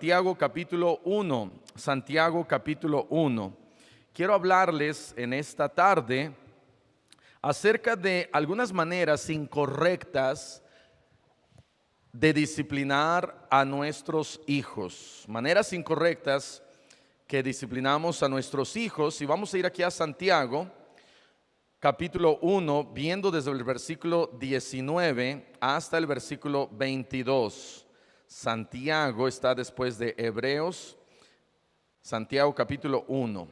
Santiago capítulo 1, Santiago capítulo 1. Quiero hablarles en esta tarde acerca de algunas maneras incorrectas de disciplinar a nuestros hijos. Maneras incorrectas que disciplinamos a nuestros hijos. Y vamos a ir aquí a Santiago capítulo 1, viendo desde el versículo 19 hasta el versículo 22. Santiago está después de Hebreos. Santiago capítulo 1.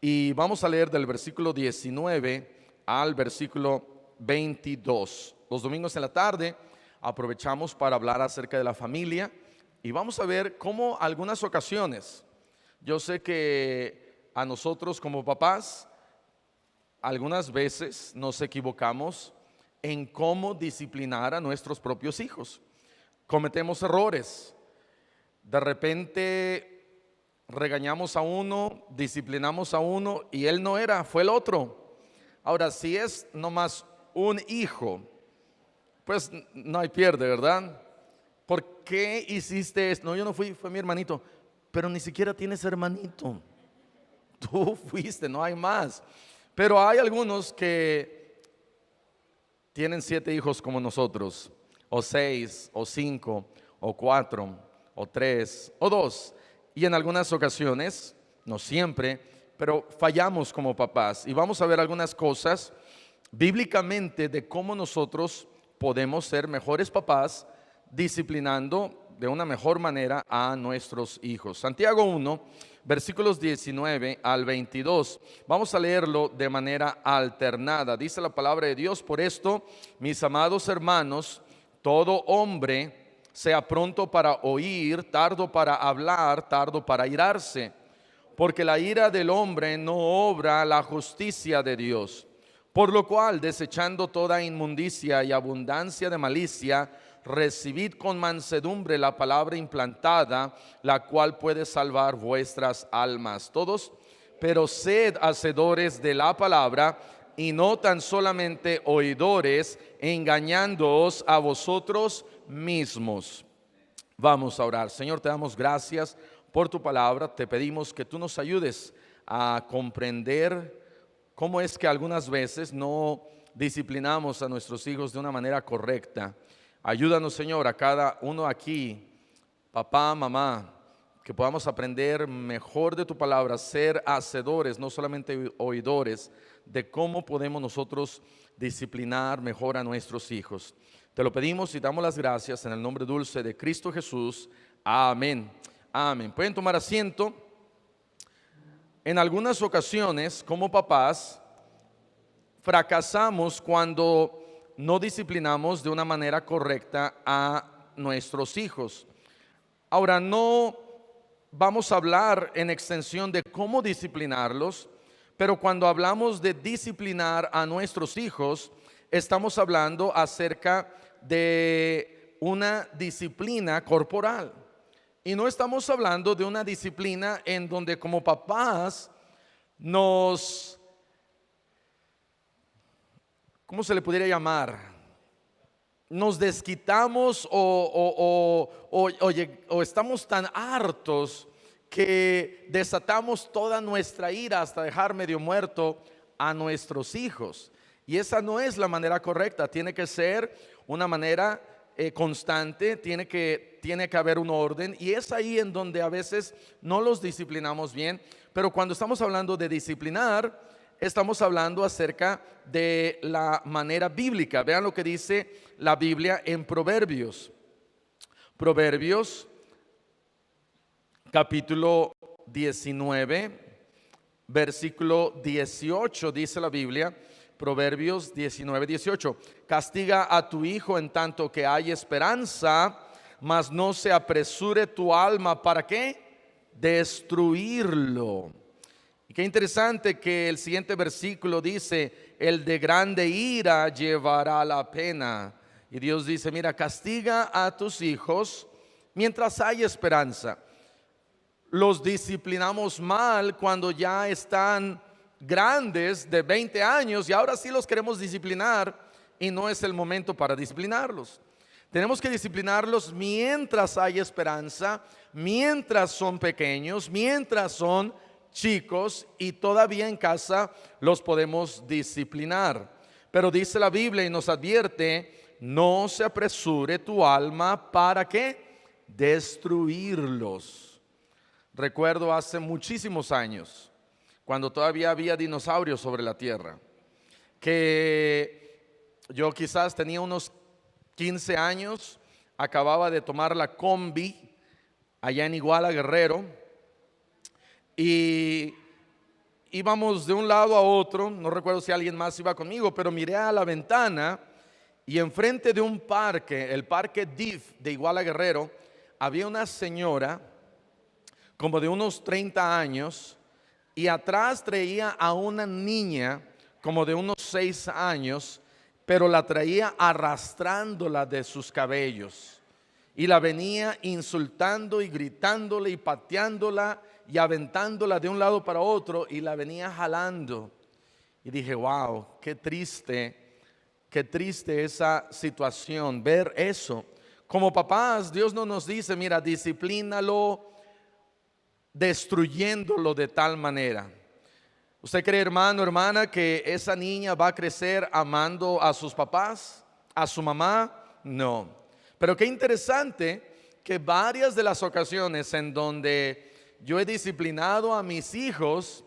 Y vamos a leer del versículo 19 al versículo 22. Los domingos en la tarde aprovechamos para hablar acerca de la familia y vamos a ver cómo algunas ocasiones, yo sé que a nosotros como papás, algunas veces nos equivocamos en cómo disciplinar a nuestros propios hijos. Cometemos errores. De repente regañamos a uno, disciplinamos a uno y él no era, fue el otro. Ahora, si es nomás un hijo, pues no hay pierde, ¿verdad? ¿Por qué hiciste esto? No, yo no fui, fue mi hermanito. Pero ni siquiera tienes hermanito. Tú fuiste, no hay más. Pero hay algunos que tienen 7 hijos como nosotros, o 6, o 5, o 4, o 3, o 2. Y en algunas ocasiones, no siempre, pero fallamos como papás. Y vamos a ver algunas cosas bíblicamente de cómo nosotros podemos ser mejores papás disciplinando de una mejor manera a nuestros hijos. Santiago 1, versículos 19 al 22. Vamos a leerlo de manera alternada. Dice la palabra de Dios: por esto, mis amados hermanos, todo hombre sea pronto para oír, tardo para hablar, tardo para irarse, porque la ira del hombre no obra la justicia de Dios. Por lo cual, desechando toda inmundicia y abundancia de malicia, recibid con mansedumbre la palabra implantada, la cual puede salvar vuestras almas. Todos, pero sed hacedores de la palabra y no tan solamente oidores, engañándoos a vosotros mismos. Vamos a orar. Señor, te damos gracias por tu palabra. Te pedimos que tú nos ayudes a comprender cómo es que algunas veces no disciplinamos a nuestros hijos de una manera correcta. Ayúdanos, Señor, a cada uno aquí, papá, mamá, que podamos aprender mejor de tu palabra, ser hacedores, no solamente oidores, de cómo podemos nosotros disciplinar mejor a nuestros hijos. Te lo pedimos y damos las gracias en el nombre dulce de Cristo Jesús. Amén. Amén. Pueden tomar asiento. En algunas ocasiones, como papás, fracasamos cuando no disciplinamos de una manera correcta a nuestros hijos. Ahora, no vamos a hablar en extensión de cómo disciplinarlos, pero cuando hablamos de disciplinar a nuestros hijos, estamos hablando acerca de una disciplina corporal. Y no estamos hablando de una disciplina en donde como papás nos, ¿cómo se le pudiera llamar? Nos desquitamos o estamos tan hartos que desatamos toda nuestra ira hasta dejar medio muerto a nuestros hijos. Y esa no es la manera correcta. Tiene que ser una manera constante, tiene que haber un orden, y es ahí en donde a veces no los disciplinamos bien. Pero cuando estamos hablando de disciplinar, estamos hablando acerca de la manera bíblica. Vean lo que dice la Biblia en Proverbios. Proverbios capítulo 19, versículo 18, dice la Biblia. Proverbios 19, 18. Castiga a tu hijo en tanto que hay esperanza, mas no se apresure tu alma. ¿Para qué? Destruirlo. Y qué interesante que el siguiente versículo dice: el de grande ira llevará la pena. Y Dios dice: mira, castiga a tus hijos mientras hay esperanza. Los disciplinamos mal cuando ya están grandes, de 20 años, y ahora sí los queremos disciplinar y no es el momento para disciplinarlos. Tenemos que disciplinarlos mientras hay esperanza, mientras son pequeños, mientras son chicos y todavía en casa los podemos disciplinar. Pero dice la Biblia y nos advierte: no se apresure tu alma para ¿qué? Destruirlos. Recuerdo hace muchísimos años, cuando todavía había dinosaurios sobre la tierra, que yo quizás tenía unos 15 años, acababa de tomar la combi allá en Iguala, Guerrero, y íbamos de un lado a otro. No recuerdo si alguien más iba conmigo, pero miré a la ventana y enfrente de un parque, el parque DIF de Iguala, Guerrero, había una señora como de unos 30 años y atrás traía a una niña como de unos 6 años, pero la traía arrastrándola de sus cabellos y la venía insultando y gritándole y pateándola y aventándola de un lado para otro y la venía jalando. Y dije: wow, qué triste esa situación, ver eso. Como papás, Dios no nos dice: mira, disciplínalo destruyéndolo de tal manera. ¿Usted cree, hermano, hermana, que esa niña va a crecer amando a sus papás, a su mamá? No. Pero qué interesante que varias de las ocasiones en donde yo he disciplinado a mis hijos,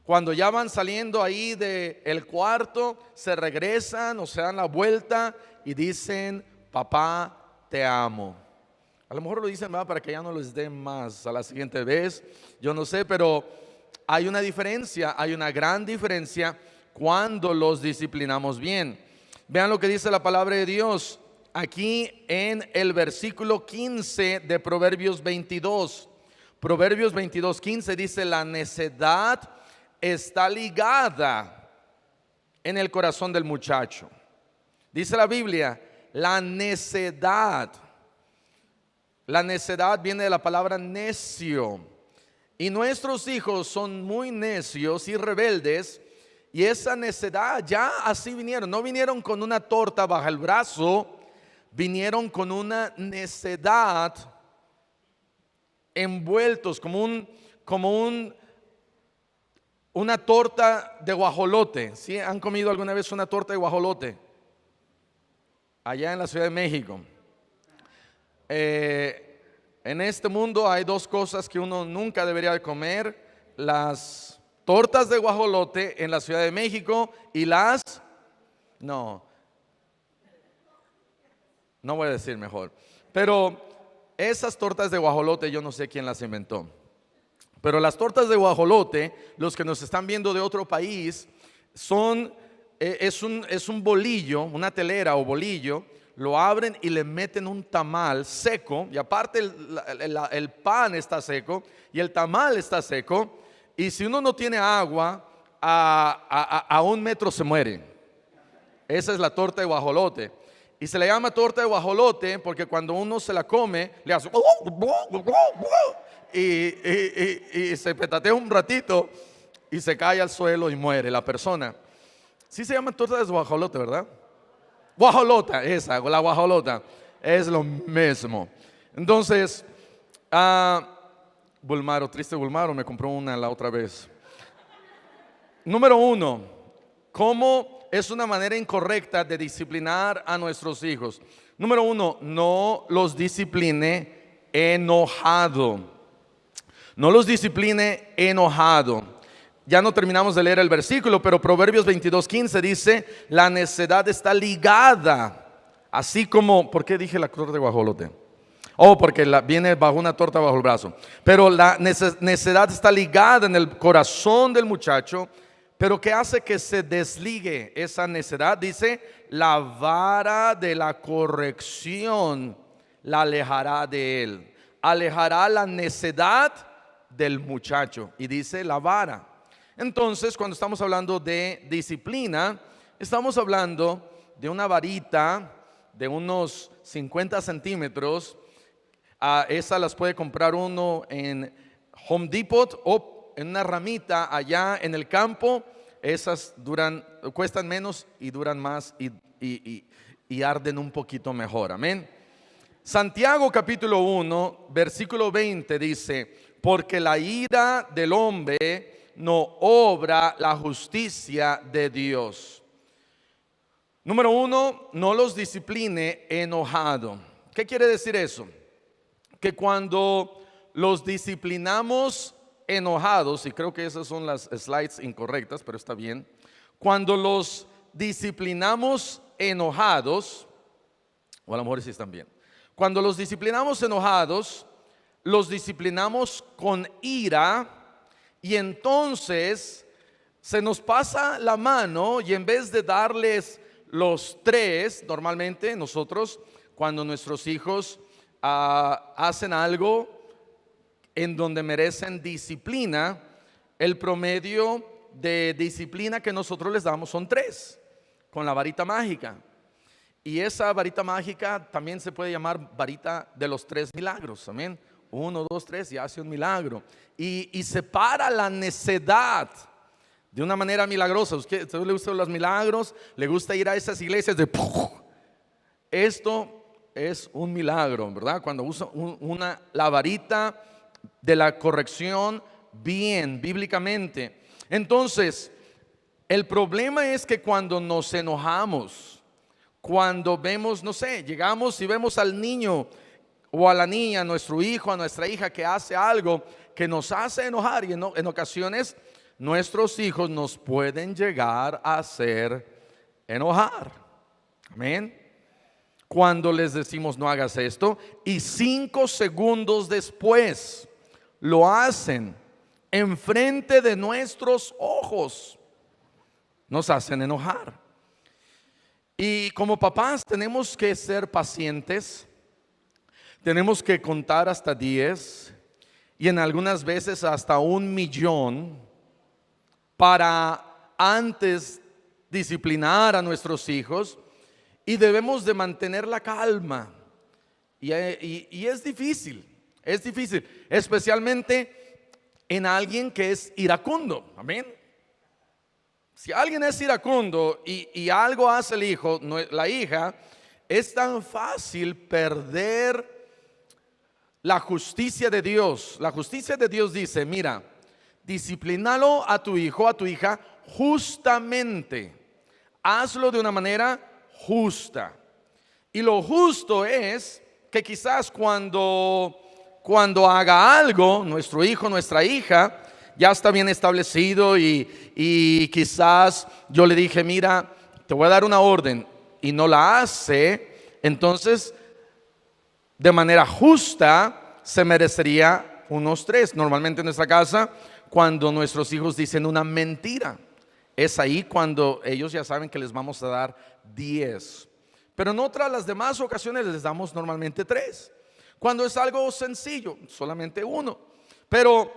cuando ya van saliendo ahí del cuarto, se regresan o se dan la vuelta y dicen: papá, te amo. A lo mejor lo dicen para que ya no les den más a la siguiente vez, yo no sé, pero hay una diferencia, hay una gran diferencia cuando los disciplinamos bien. Vean lo que dice la palabra de Dios aquí en el versículo 15 de Proverbios 22. Proverbios 22:15 dice: la necedad está ligada en el corazón del muchacho. Dice la Biblia, la necedad. La necedad viene de la palabra necio. Y nuestros hijos son muy necios y rebeldes. Y esa necedad ya así vinieron. No vinieron con una torta bajo el brazo, vinieron con una necedad envueltos como una torta de guajolote. ¿Sí? ¿Han comido alguna vez una torta de guajolote? Allá en la Ciudad de México. En este mundo hay dos cosas que uno nunca debería de comer: las tortas de guajolote en la Ciudad de México y no voy a decir mejor, pero esas tortas de guajolote yo no sé quién las inventó, pero las tortas de guajolote, los que nos están viendo de otro país, es un bolillo, una telera o bolillo. Lo abren y le meten un tamal seco, y aparte el pan está seco y el tamal está seco, y si uno no tiene agua, a 1 metro se muere. Esa es la torta de guajolote. Y se le llama torta de guajolote porque cuando uno se la come, le hace y se petatea un ratito y se cae al suelo y muere la persona. Sí se llama torta de guajolote, ¿verdad? Guajolota, la guajolota es lo mismo. Entonces, triste Bulmaro me compró una la otra vez. Número 1, ¿cómo es una manera incorrecta de disciplinar a nuestros hijos? Número 1, no los discipline enojado. No los discipline enojado. Ya no terminamos de leer el versículo, pero Proverbios 22:15 dice: la necedad está ligada, así como, ¿por qué dije la torta de guajolote? Porque viene bajo una torta bajo el brazo. Pero la necedad está ligada en el corazón del muchacho. Pero ¿qué hace que se desligue esa necedad? Dice: la vara de la corrección la alejará de él. Alejará la necedad del muchacho. Y dice la vara. Entonces, cuando estamos hablando de disciplina, estamos hablando de una varita de unos 50 centímetros. Esas las puede comprar uno en Home Depot o en una ramita allá en el campo. Esas cuestan menos y duran más y arden un poquito mejor. Amén. Santiago capítulo 1, versículo 20 dice: porque la ira del hombre no obra la justicia de Dios. Número uno, no los discipline enojado. ¿Qué quiere decir eso? Que cuando los disciplinamos enojados, y creo que esas son las slides incorrectas, pero está bien. Cuando los disciplinamos enojados, o a lo mejor sí están bien. Cuando los disciplinamos enojados, los disciplinamos con ira, y entonces se nos pasa la mano, y en vez de darles los tres, normalmente nosotros, cuando nuestros hijos hacen algo en donde merecen disciplina, el promedio de disciplina que nosotros les damos son 3, con la varita mágica. Y esa varita mágica también se puede llamar varita de los 3 milagros. Amén. 1, 2, 3 y hace un milagro. Y separa la necedad de una manera milagrosa. ¿Usted le gustan los milagros? ¿Le gusta ir a esas iglesias de ¡puf! Esto es un milagro, ¿verdad? Cuando usa la varita de la corrección bien, bíblicamente. Entonces, el problema es que cuando nos enojamos, cuando vemos, no sé, llegamos y vemos al niño o a la niña, a nuestro hijo, a nuestra hija que hace algo que nos hace enojar, y en ocasiones nuestros hijos nos pueden llegar a hacer enojar. Amén. Cuando les decimos no hagas esto, y 5 segundos después lo hacen enfrente de nuestros ojos, nos hacen enojar. Y como papás tenemos que ser pacientes, tenemos que contar hasta 10 y en algunas veces hasta 1,000,000 para antes disciplinar a nuestros hijos, y debemos de mantener la calma. Y es difícil, especialmente en alguien que es iracundo. Amén. Si alguien es iracundo y algo hace el hijo, la hija, es tan fácil perder la justicia de Dios. La justicia de Dios dice: mira, disciplínalo a tu hijo, a tu hija justamente. Hazlo de una manera justa. Y lo justo es que quizás cuando haga algo, nuestro hijo, nuestra hija, ya está bien establecido y quizás yo le dije: mira, te voy a dar una orden, y no la hace, entonces de manera justa se merecería unos 3. Normalmente en nuestra casa, cuando nuestros hijos dicen una mentira, es ahí cuando ellos ya saben que les vamos a dar 10. Pero en otras, las demás ocasiones les damos normalmente 3. Cuando es algo sencillo, solamente 1. Pero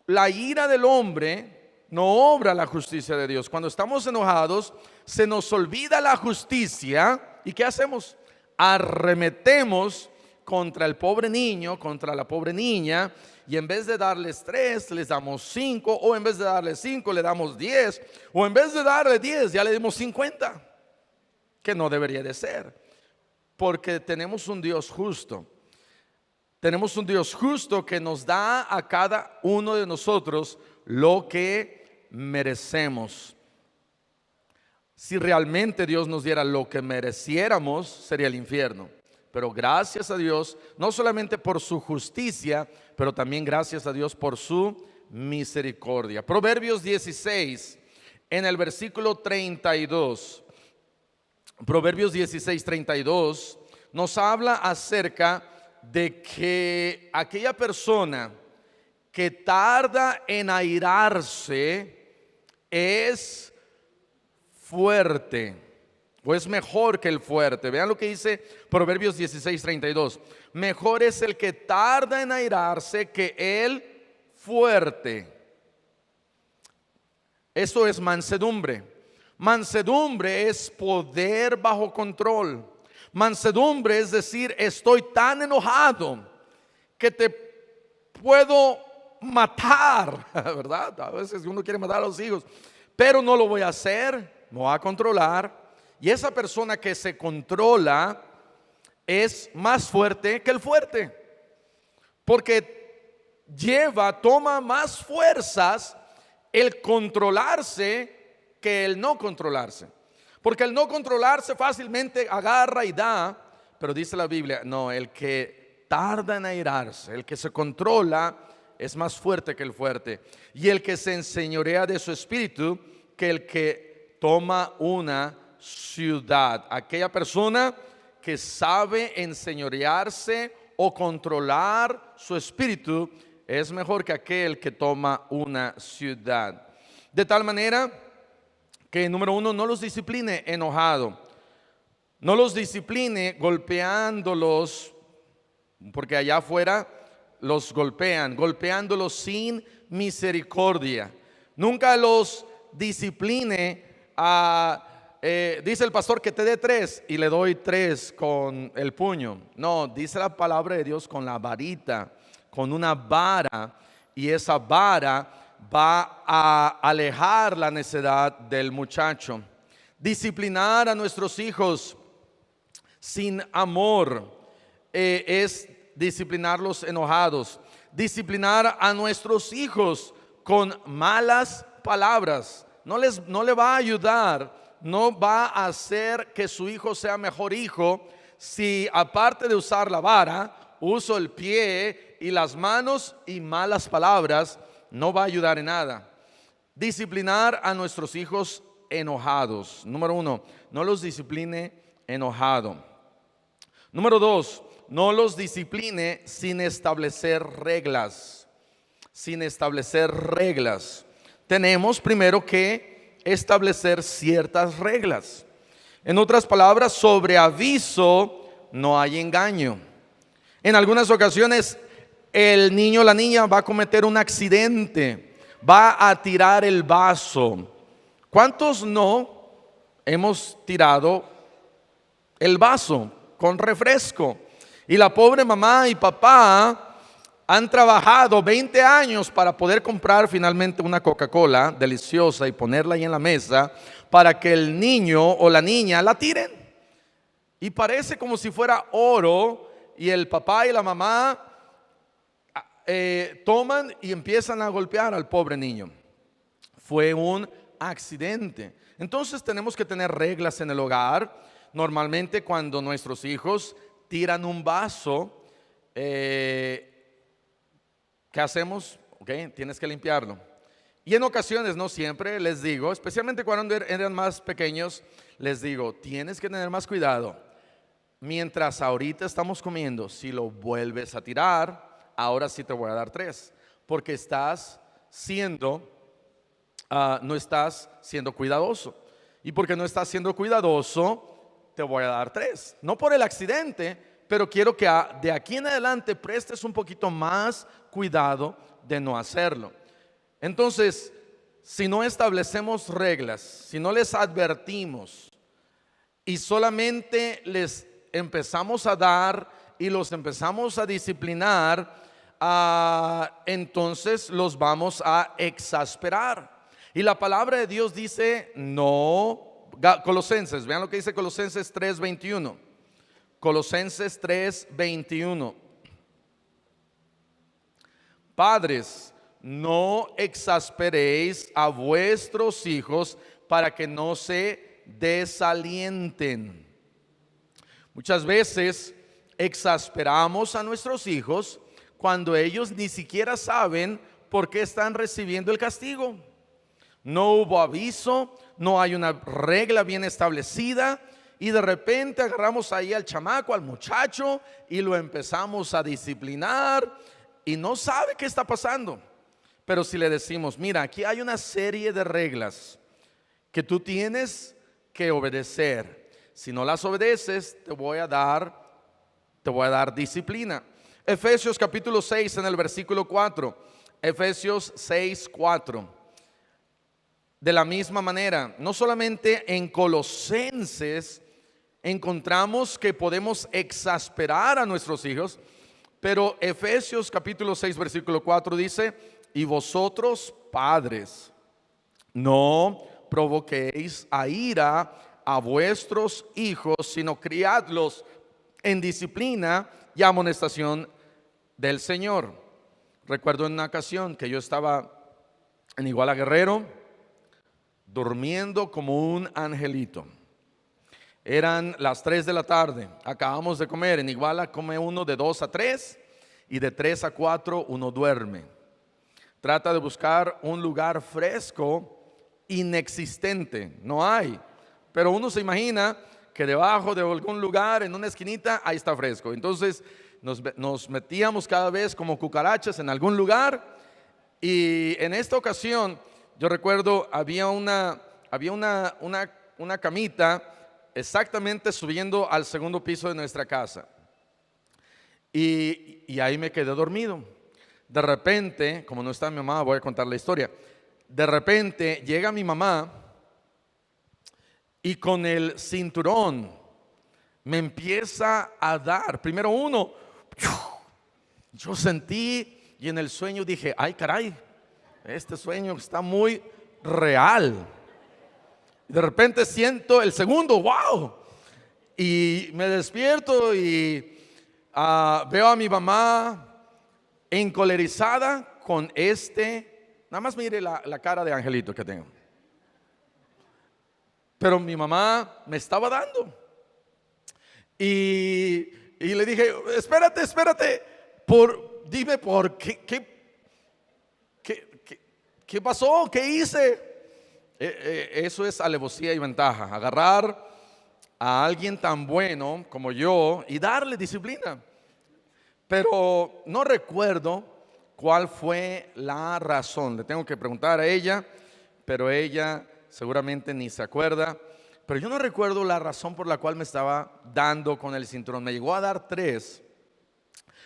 la ira del hombre no obra la justicia de Dios. Cuando estamos enojados, se nos olvida la justicia. ¿Y qué hacemos? Arremetemos contra el pobre niño, contra la pobre niña, y en vez de darles 3, les damos 5, o en vez de darles 5, le damos 10, o en vez de darle 10, ya le dimos 50, que no debería de ser, porque tenemos un Dios justo. Tenemos un Dios justo que nos da a cada uno de nosotros lo que merecemos. Si realmente Dios nos diera lo que mereciéramos, sería el infierno. Pero gracias a Dios, no solamente por su justicia, pero también gracias a Dios por su misericordia. Proverbios 16, en el versículo 32. Proverbios 16, 32 nos habla acerca de que aquella persona que tarda en airarse es fuerte, o es mejor que el fuerte. Vean lo que dice Proverbios 16, 32. Mejor es el que tarda en airarse que el fuerte. Eso es mansedumbre. Mansedumbre es poder bajo control. Mansedumbre es decir, estoy tan enojado que te puedo matar, ¿verdad? A veces uno quiere matar a los hijos, pero no lo voy a hacer, no voy a controlar. Y esa persona que se controla es más fuerte que el fuerte, porque toma más fuerzas el controlarse que el no controlarse. Porque el no controlarse fácilmente agarra y da, pero dice la Biblia, no, el que tarda en airarse, el que se controla, es más fuerte que el fuerte. Y el que se enseñorea de su espíritu, que el que toma una ciudad. Aquella persona que sabe enseñorearse o controlar su espíritu es mejor que aquel que toma una ciudad. De tal manera que, número uno, no los discipline enojado, no los discipline golpeándolos, porque allá afuera los golpeándolos sin misericordia. Nunca los discipline dice el pastor que te dé 3 y le doy 3 con el puño. No, dice la palabra de Dios con la varita, con una vara, y esa vara va a alejar la necedad del muchacho. Disciplinar a nuestros hijos sin amor es disciplinarlos enojados. Disciplinar a nuestros hijos con malas palabras no le va a ayudar, no va a hacer que su hijo sea mejor hijo si, aparte de usar la vara, uso el pie y las manos y malas palabras. No va a ayudar en nada. Disciplinar a nuestros hijos enojados. Número 1, no los discipline enojado. Número 2, no los discipline sin establecer reglas. Sin establecer reglas. Tenemos primero que establecer ciertas reglas. En otras palabras, sobre aviso no hay engaño. En algunas ocasiones el niño o la niña va a cometer un accidente, va a tirar el vaso. ¿Cuántos no hemos tirado el vaso con refresco? Y la pobre mamá y papá han trabajado 20 años para poder comprar finalmente una Coca-Cola deliciosa y ponerla ahí en la mesa para que el niño o la niña la tiren. Y parece como si fuera oro, y el papá y la mamá toman y empiezan a golpear al pobre niño. Fue un accidente. Entonces tenemos que tener reglas en el hogar. Normalmente cuando nuestros hijos tiran un vaso, ¿qué hacemos? Tienes que limpiarlo. Y en ocasiones, no siempre, les digo, especialmente cuando eran más pequeños, les digo, tienes que tener más cuidado. Mientras ahorita estamos comiendo, si lo vuelves a tirar, ahora sí te voy a dar 3, porque no estás siendo cuidadoso. Y porque no estás siendo cuidadoso, te voy a dar 3. No por el accidente, pero quiero que de aquí en adelante prestes un poquito más cuidado de no hacerlo. Entonces, si no establecemos reglas, si no les advertimos y solamente les empezamos a dar y los empezamos a disciplinar, entonces los vamos a exasperar. Y la palabra de Dios dice, no, Colosenses, vean lo que dice Colosenses 3:21. Colosenses 3:21. Padres, no exasperéis a vuestros hijos para que no se desalienten. Muchas veces exasperamos a nuestros hijos cuando ellos ni siquiera saben por qué están recibiendo el castigo. No hubo aviso, no hay una regla bien establecida, y de repente agarramos ahí al chamaco, al muchacho, y lo empezamos a disciplinar y no sabe qué está pasando. Pero si le decimos, mira, aquí hay una serie de reglas que tú tienes que obedecer. Si no las obedeces, te voy a dar disciplina. Efesios capítulo 6 en el versículo 4. Efesios 6:4. De la misma manera, no solamente en Colosenses encontramos que podemos exasperar a nuestros hijos, pero Efesios capítulo 6 versículo 4 dice, y vosotros padres, no provoquéis a ira a vuestros hijos, sino criadlos en disciplina y amonestación del Señor. Recuerdo en una ocasión que yo estaba en Iguala Guerrero, durmiendo como un angelito. Eran las 3 de la tarde, acabamos de comer. En Iguala come uno de 2 a 3 y de 3 a 4 uno duerme. Trata de buscar un lugar fresco, inexistente, no hay. Pero uno se imagina que debajo de algún lugar, en una esquinita, ahí está fresco. Entonces nos metíamos cada vez como cucarachas en algún lugar. Y en esta ocasión, yo recuerdo, había una camita exactamente subiendo al segundo piso de nuestra casa. Y ahí me quedé dormido. De repente, como no está mi mamá, voy a contar la historia. De repente llega mi mamá y con el cinturón me empieza a dar. Primero uno, yo sentí y en el sueño dije, ay caray, este sueño está muy real. De repente siento el segundo, wow. Y me despierto y veo a mi mamá encolerizada con nada más mire la cara de angelito que tengo. Pero mi mamá me estaba dando. Y le dije, espérate, dime por qué pasó, qué hice. Eso es alevosía y ventaja, agarrar a alguien tan bueno como yo y darle disciplina. Pero no recuerdo cuál fue la razón. Le tengo que preguntar a ella, pero ella seguramente ni se acuerda. Pero yo no recuerdo la razón por la cual me estaba dando con el cinturón. Me llegó a dar 3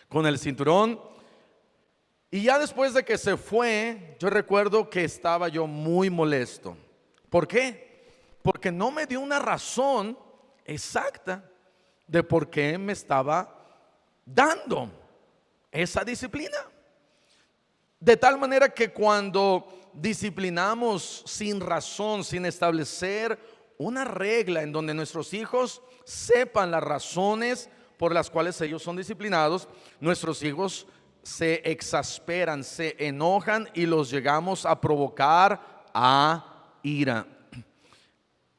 con el cinturón. Y ya después de que se fue, yo recuerdo que estaba yo muy molesto. ¿Por qué? Porque no me dio una razón exacta de por qué me estaba dando esa disciplina. De tal manera que cuando disciplinamos sin razón, sin establecer una regla en donde nuestros hijos sepan las razones por las cuales ellos son disciplinados, nuestros hijos se exasperan, se enojan y los llegamos a provocar a ira.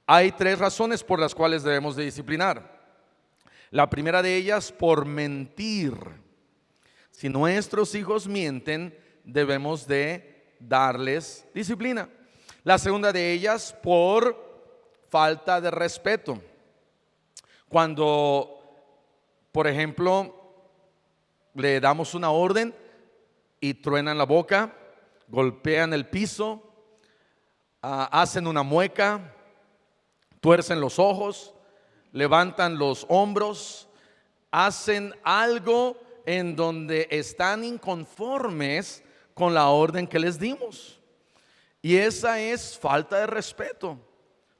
Hay 3 razones por las cuales debemos de disciplinar. La primera de ellas, por mentir. Si nuestros hijos mienten, debemos de darles disciplina. La segunda de ellas, por falta de respeto. Cuando, por ejemplo, le damos una orden y truenan la boca, golpean el piso, hacen una mueca, tuercen los ojos, levantan los hombros, hacen algo en donde están inconformes con la orden que les dimos. Y esa es falta de respeto.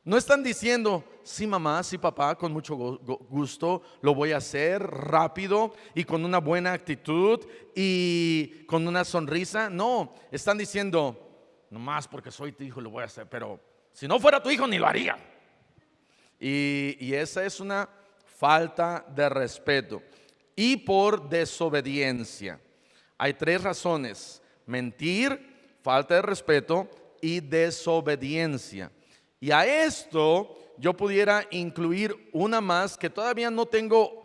No están diciendo, sí mamá, sí papá, con mucho gusto lo voy a hacer rápido y con una buena actitud y con una sonrisa. No, están diciendo, nomás porque soy tu hijo lo voy a hacer, pero si no fuera tu hijo ni lo haría. Y esa es una falta de respeto. Y por desobediencia. Hay 3 razones: mentir, falta de respeto y desobediencia. Y a esto yo pudiera incluir una más que todavía no tengo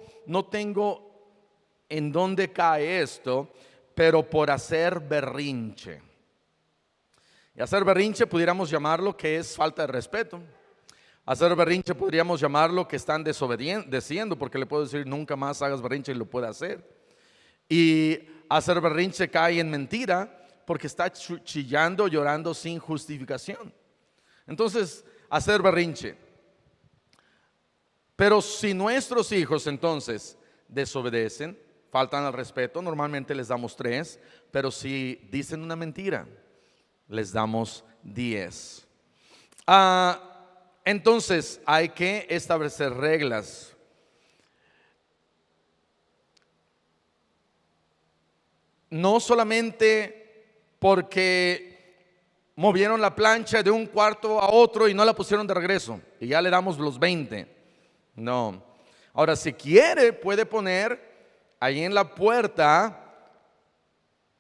en dónde cae esto, pero por hacer berrinche. Y hacer berrinche pudiéramos llamarlo que es falta de respeto. Hacer berrinche podríamos llamarlo que están desobedeciendo, porque le puedo decir nunca más hagas berrinche y lo puede hacer. Y hacer berrinche cae en mentira, porque está chillando, llorando sin justificación. Entonces, hacer berrinche. Pero si nuestros hijos entonces desobedecen, faltan al respeto, normalmente les damos 3, pero si dicen una mentira, les damos 10. Entonces hay que establecer reglas. No solamente porque movieron la plancha de un cuarto a otro y no la pusieron de regreso y ya le damos los 20. No, Ahora, si quiere, puede poner ahí en la puerta,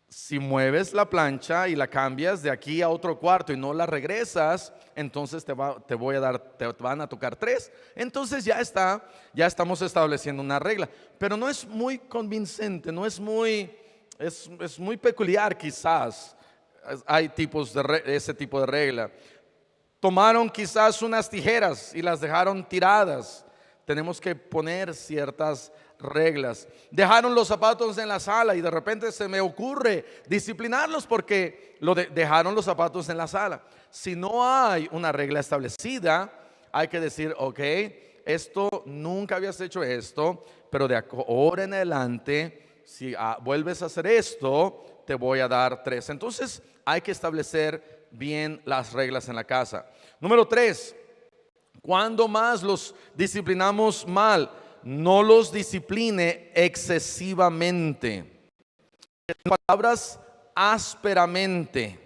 si mueves la plancha y la cambias de aquí a otro cuarto y no la regresas, entonces te van a tocar 3. Entonces ya estamos estableciendo una regla. Pero no es muy convincente, no es es muy peculiar quizás. Hay ese tipo de regla. Tomaron quizás unas tijeras y las dejaron tiradas. Tenemos que poner ciertas reglas. Dejaron los zapatos en la sala y de repente se me ocurre disciplinarlos porque dejaron los zapatos en la sala. Si no hay una regla establecida, hay que decir, ok, esto nunca habías hecho esto, pero de ahora en adelante, si vuelves a hacer esto, te voy a dar 3. Entonces hay que establecer bien las reglas en la casa. Número 3, cuando más los disciplinamos mal, no los discipline excesivamente. En palabras, ásperamente,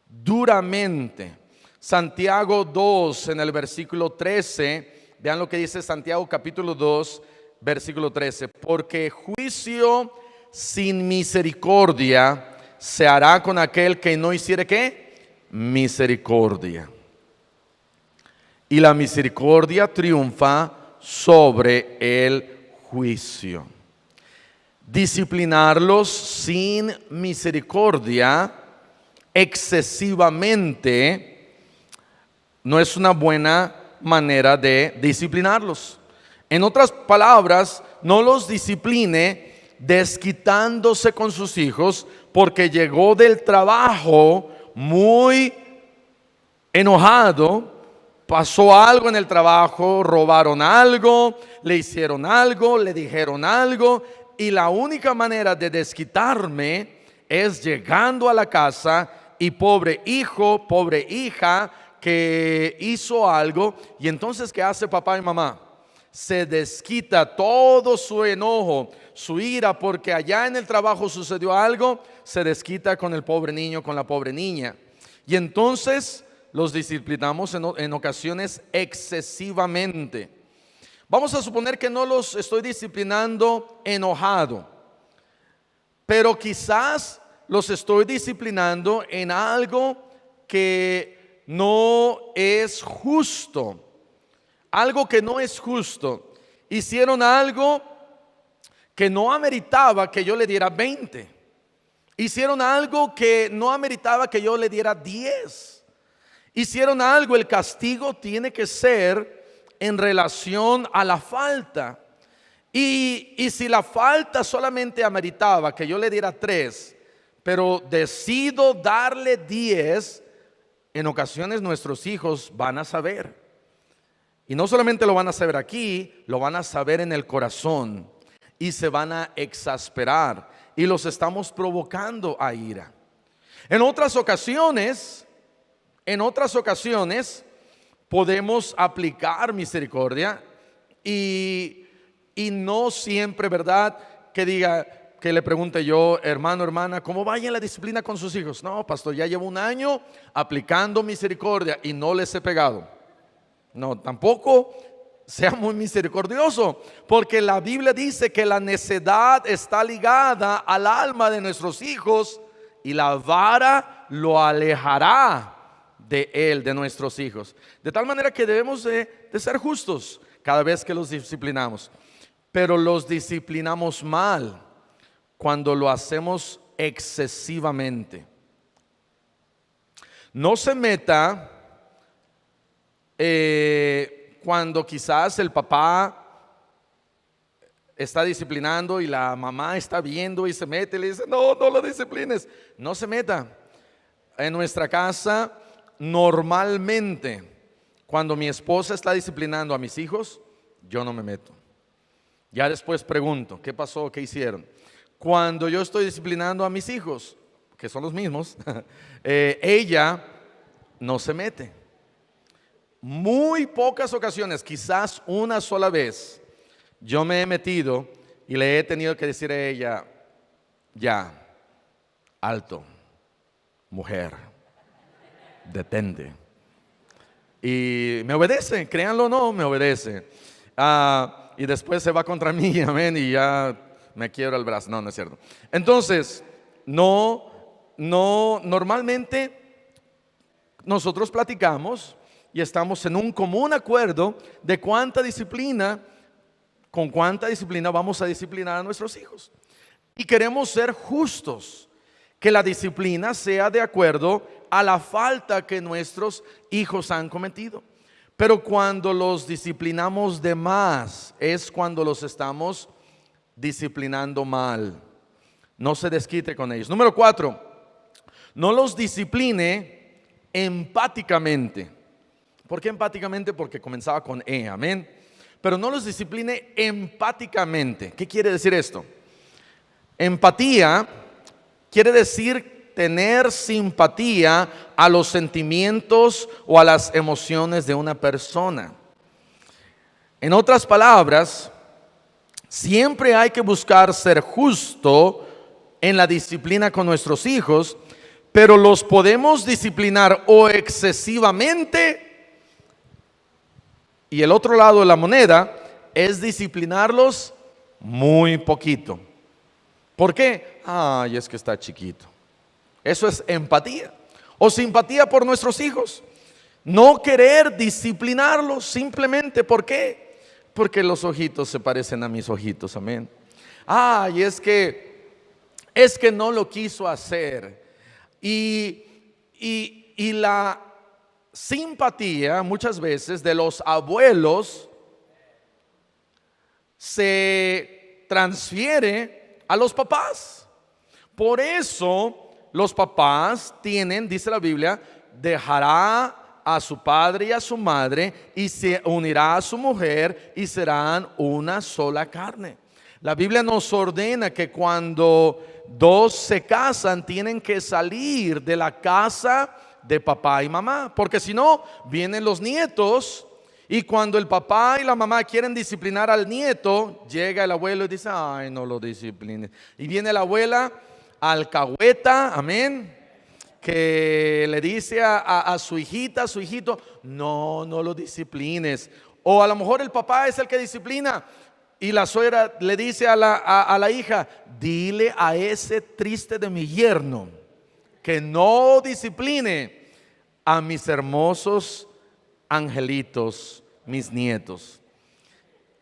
duramente. Santiago 2 en el versículo 13, vean lo que dice Santiago capítulo 2, versículo 13. Porque juicio sin misericordia se hará con aquel que no hiciere ¿qué? Misericordia. Y la misericordia triunfa sobre el juicio. Disciplinarlos sin misericordia excesivamente no es una buena manera de disciplinarlos. En otras palabras, no los discipline desquitándose con sus hijos porque llegó del trabajo muy enojado. Pasó algo en el trabajo, robaron algo, le hicieron algo, le dijeron algo, y la única manera de desquitarme es llegando a la casa y pobre hijo, pobre hija que hizo algo. Y entonces, ¿qué hace papá y mamá? Se desquita todo su enojo, su ira, porque allá en el trabajo sucedió algo, se desquita con el pobre niño, con la pobre niña. Y entonces los disciplinamos en ocasiones excesivamente. Vamos a suponer que no los estoy disciplinando enojado, pero quizás los estoy disciplinando en algo que no es justo. Algo que no es justo. Hicieron algo que no ameritaba que yo le diera 20. Hicieron algo que no ameritaba que yo le diera 10. Hicieron algo, el castigo tiene que ser en relación a la falta. Y si la falta solamente ameritaba que yo le diera 3, pero decido darle 10, en ocasiones nuestros hijos van a saber. Y no solamente lo van a saber aquí, lo van a saber en el corazón. Y se van a exasperar. Y los estamos provocando a ira. En otras ocasiones podemos aplicar misericordia y no siempre, ¿verdad? Que le pregunte yo, hermano, hermana, ¿cómo vaya la disciplina con sus hijos? No, pastor, ya llevo un año aplicando misericordia y no les he pegado. No, tampoco sea muy misericordioso, porque la Biblia dice que la necedad está ligada al alma de nuestros hijos y la vara lo alejará de él, de nuestros hijos. De tal manera que debemos de ser justos cada vez que los disciplinamos. Pero los disciplinamos mal cuando lo hacemos excesivamente. No se meta cuando quizás el papá está disciplinando y la mamá está viendo y se mete y le dice, no lo disciplines. No se meta. En nuestra casa, normalmente, cuando mi esposa está disciplinando a mis hijos, yo no me meto. Ya después pregunto, ¿qué pasó? ¿Qué hicieron? Cuando yo estoy disciplinando a mis hijos, que son los mismos, ella no se mete. Muy pocas ocasiones, quizás una sola vez, yo me he metido y le he tenido que decir a ella, ya, alto, mujer, detente. Y me obedece, créanlo o no, me obedece. y después se va contra mí, amén, y ya me quiebra el brazo. No, no es cierto. Entonces, normalmente nosotros platicamos y estamos en un común acuerdo de con cuánta disciplina vamos a disciplinar a nuestros hijos. Y queremos ser justos, que la disciplina sea de acuerdo a la falta que nuestros hijos han cometido. Pero cuando los disciplinamos de más, es cuando los estamos disciplinando mal. No se desquite con ellos. Número 4, no los discipline empáticamente. ¿Por qué empáticamente? Porque comenzaba con E, amén. Pero no los discipline empáticamente. ¿Qué quiere decir esto? Empatía quiere decir tener simpatía a los sentimientos o a las emociones de una persona. En otras palabras, siempre hay que buscar ser justo en la disciplina con nuestros hijos, pero los podemos disciplinar o excesivamente, y el otro lado de la moneda es disciplinarlos muy poquito. ¿Por qué? Ay, es que está chiquito. Eso es empatía o simpatía por nuestros hijos. No querer disciplinarlos simplemente. ¿Por qué? Porque los ojitos se parecen a mis ojitos, amén. Ay, es que no lo quiso hacer. Y la simpatía muchas veces de los abuelos se transfiere a los papás. Por eso los papás tienen, dice la Biblia, dejará a su padre y a su madre y se unirá a su mujer y serán una sola carne. La Biblia nos ordena que cuando dos se casan tienen que salir de la casa de papá y mamá, porque si no vienen los nietos. Y cuando el papá y la mamá quieren disciplinar al nieto, llega el abuelo y dice: ay, no lo disciplines. Y viene la abuela alcahueta, amén, que le dice a su hijita, a su hijito: no lo disciplines. O a lo mejor el papá es el que disciplina y la suegra le dice a la hija: dile a ese triste de mi yerno que no discipline a mis hermosos angelitos, mis nietos.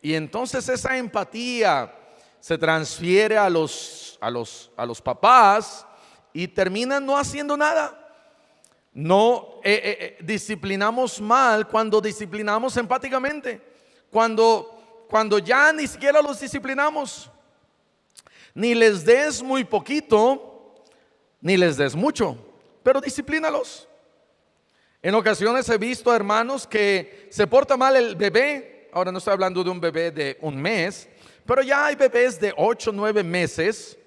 Y entonces esa empatía se transfiere a los papás y terminan no haciendo nada. No disciplinamos mal cuando disciplinamos empáticamente. Cuando ya ni siquiera los disciplinamos. Ni les des muy poquito, ni les des mucho, pero disciplínalos. En ocasiones he visto a hermanos que se porta mal el bebé. Ahora no estoy hablando de un bebé de un mes, pero ya hay bebés de 8 o 9 meses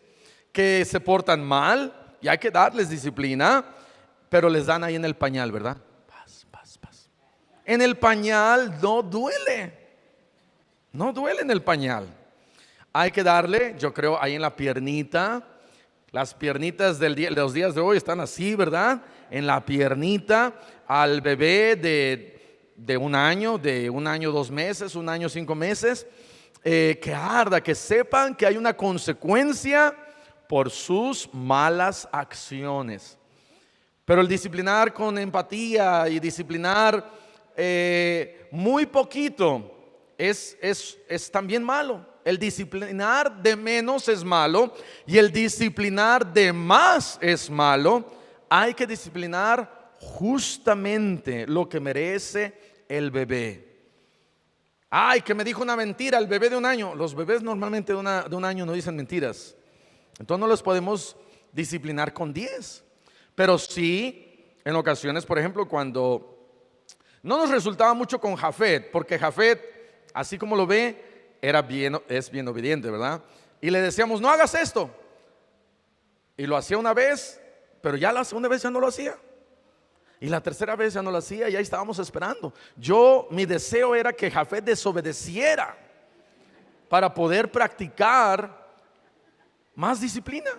que se portan mal y hay que darles disciplina, pero les dan ahí en el pañal, ¿verdad? Paz. En el pañal no duele en el pañal. Hay que darle, yo creo, ahí en la piernita. Las piernitas de los días de hoy están así, ¿verdad? En la piernita al bebé de un año, 2 meses, 1 año, 5 meses, que arda, que sepan que hay una consecuencia por sus malas acciones. Pero el disciplinar con empatía y disciplinar muy poquito es también malo. El disciplinar de menos es malo y el disciplinar de más es malo. Hay que disciplinar justamente lo que merece el bebé. Ay, que me dijo una mentira el bebé de 1 año. Los bebés normalmente de un año no dicen mentiras. Entonces no los podemos disciplinar con 10. Pero sí, en ocasiones, por ejemplo, cuando no nos resultaba mucho con Jafet, porque Jafet, así como lo ve, es bien obediente, ¿verdad? Y le decíamos: no hagas esto. Y lo hacía una vez, pero ya la segunda vez ya no lo hacía. Y la tercera vez ya no lo hacía y ahí estábamos esperando. Mi deseo era que Jafet desobedeciera para poder practicar más disciplina.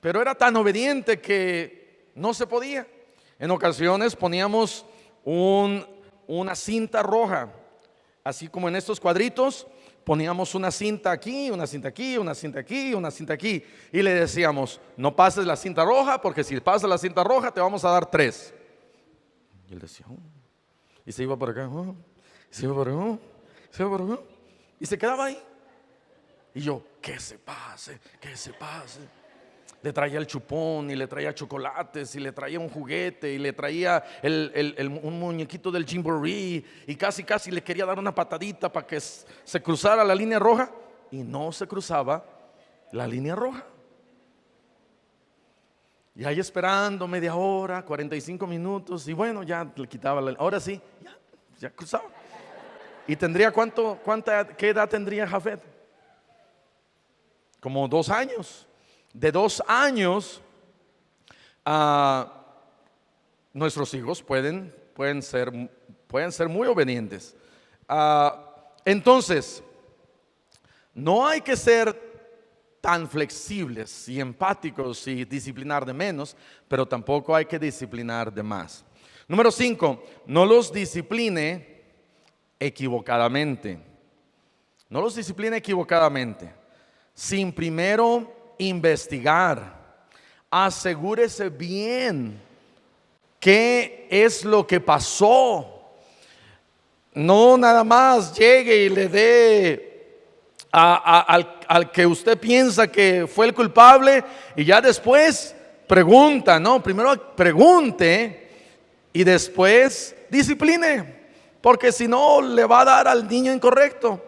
Pero era tan obediente que no se podía. En ocasiones poníamos una cinta roja así como en estos cuadritos, poníamos una cinta aquí, una cinta aquí, una cinta aquí, una cinta aquí, y le decíamos: no pases la cinta roja, porque si pasas la cinta roja te vamos a dar 3. Y él decía: y se iba por acá, se iba por acá, se iba por acá, y se quedaba ahí. Y yo: que se pase, que se pase. Le traía el chupón, y le traía chocolates, y le traía un juguete, y le traía un muñequito del Jamboree, y casi le quería dar una patadita para que se cruzara la línea roja, y no se cruzaba la línea roja. Y ahí esperando media hora, 45 minutos, y bueno, ya le quitaba ahora sí, ya cruzaba. ¿Y tendría qué edad tendría Jafet? Como 2 años. De 2 años, nuestros hijos pueden ser muy obedientes. Entonces, no hay que ser tan flexibles y empáticos y disciplinar de menos, pero tampoco hay que disciplinar de más. Número 5, no los discipline equivocadamente. No los discipline equivocadamente, sin primero investigar. Asegúrese bien qué es lo que pasó. No nada más llegue y le dé al que usted piensa que fue el culpable, y ya después pregunta. No, primero pregunte y después discipline, porque si no le va a dar al niño incorrecto.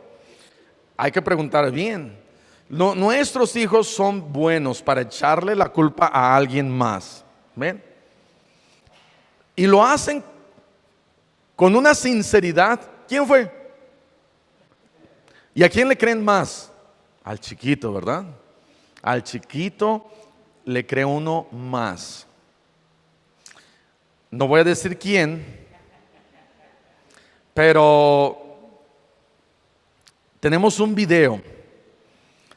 Hay que preguntar bien. Nuestros hijos son buenos para echarle la culpa a alguien más. ¿Ven? Y lo hacen con una sinceridad. ¿Quién fue? ¿Y a quién le creen más? Al chiquito, ¿verdad? Al chiquito le cree uno más. No voy a decir quién, pero tenemos un video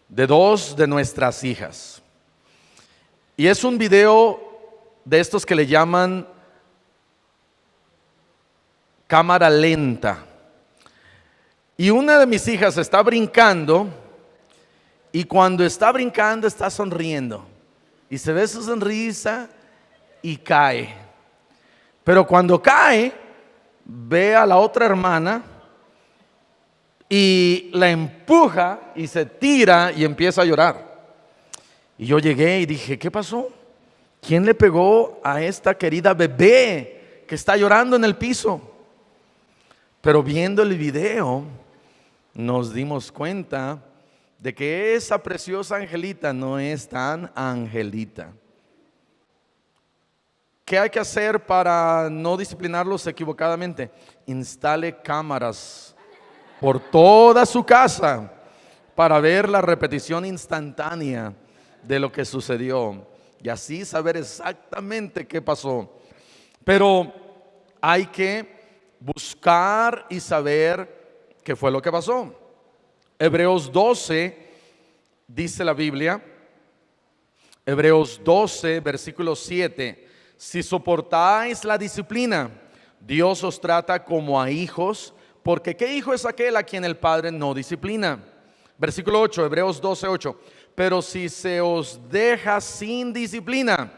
de 2 de nuestras hijas, y es un video de estos que le llaman cámara lenta. Y una de mis hijas está brincando, y cuando está brincando está sonriendo, y se ve su sonrisa, y cae. Pero cuando cae, ve a la otra hermana y la empuja, y se tira y empieza a llorar. Y yo llegué y dije: ¿qué pasó? ¿Quién le pegó a esta querida bebé que está llorando en el piso? Pero viendo el video nos dimos cuenta de que esa preciosa angelita no es tan angelita. ¿Qué hay que hacer para no disciplinarlos equivocadamente? Instale cámaras por toda su casa para ver la repetición instantánea de lo que sucedió, y así saber exactamente qué pasó. Pero hay que buscar y saber qué fue lo que pasó. Hebreos 12 dice la Biblia, Hebreos 12 versículo 7: si soportáis la disciplina, Dios os trata como a hijos, porque ¿qué hijo es aquel a quien el Padre no disciplina? Versículo 8, Hebreos 12, 8: pero si se os deja sin disciplina,